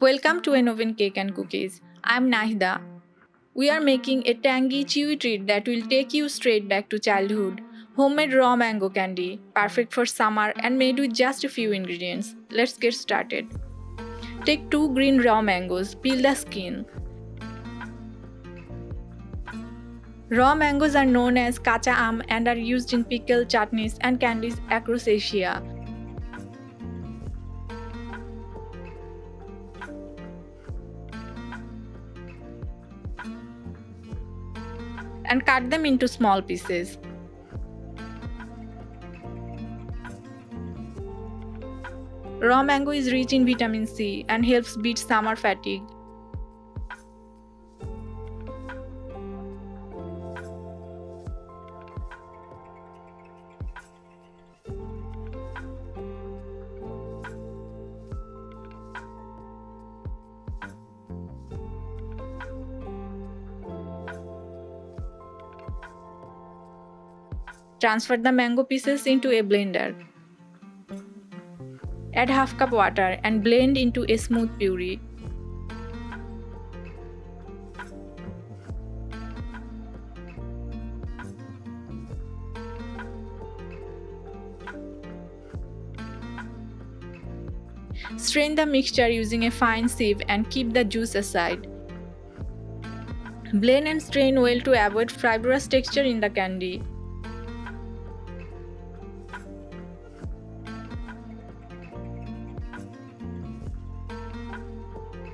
Welcome to Enoven Cake and Cookies. I'm Nahida. We are making a tangy, chewy treat that will take you straight back to childhood. Homemade raw mango candy, perfect for summer and made with just a few ingredients. Let's get started. Take 2 green raw mangoes, peel the skin. Raw mangoes are known as Khatta Aam and are used in pickle, chutneys and candies across Asia. And cut them into small pieces. Raw mango is rich in vitamin C and helps beat summer fatigue. Transfer the mango pieces into a blender. Add half cup water and blend into a smooth puree. Strain the mixture using a fine sieve and keep the juice aside. Blend and strain well to avoid fibrous texture in the candy.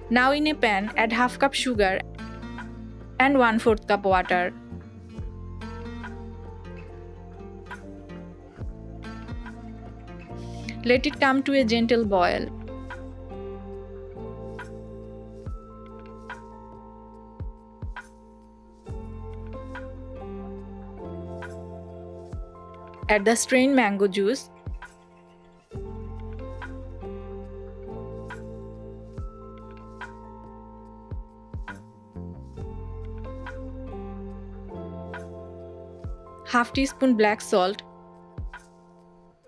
Now in a pan, add half cup sugar and 1/4 cup water. Let it come to a gentle boil. Add the strained mango juice. Half teaspoon black salt,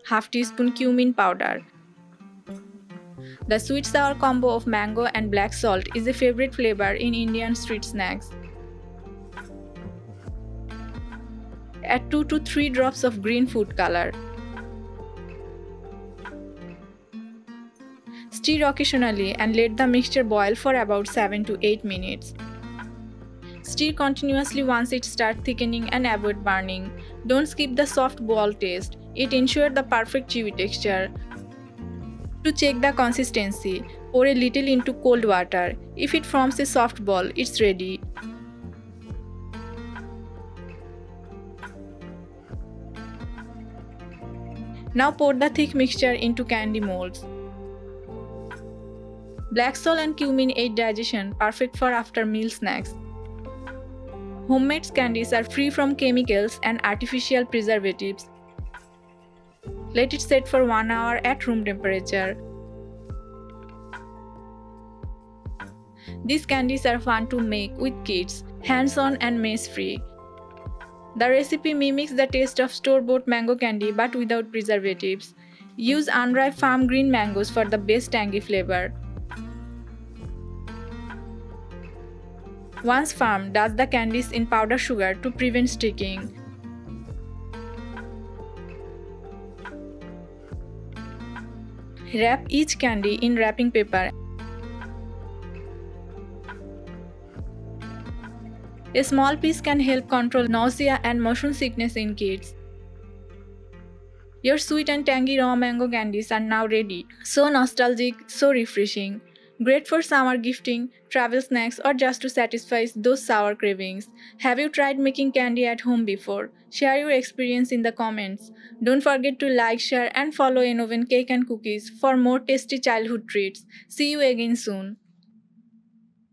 half teaspoon cumin powder. The sweet sour combo of mango and black salt is a favorite flavor in Indian street snacks. Add 2 to 3 drops of green food color. Stir occasionally and let the mixture boil for about 7 to 8 minutes. Stir continuously once it starts thickening and avoid burning. Don't skip the soft ball taste. It ensures the perfect chewy texture. To check the consistency, pour a little into cold water. If it forms a soft ball, it's ready. Now pour the thick mixture into candy molds. Black salt and cumin aid digestion, perfect for after meal snacks. Homemade candies are free from chemicals and artificial preservatives. Let it set for 1 hour at room temperature. These candies are fun to make with kids, hands-on and mess-free. The recipe mimics the taste of store-bought mango candy but without preservatives. Use unripe farm green mangoes for the best tangy flavor. Once firm, dust the candies in powdered sugar to prevent sticking. Wrap each candy in wrapping paper. A small piece can help control nausea and motion sickness in kids. Your sweet and tangy raw mango candies are now ready. So nostalgic, so refreshing. Great for summer gifting, travel snacks, or just to satisfy those sour cravings. Have you tried making candy at home before? Share your experience in the comments. Don't forget to like, share, and follow Enoven Cake and Cookies for more tasty childhood treats. See you again soon.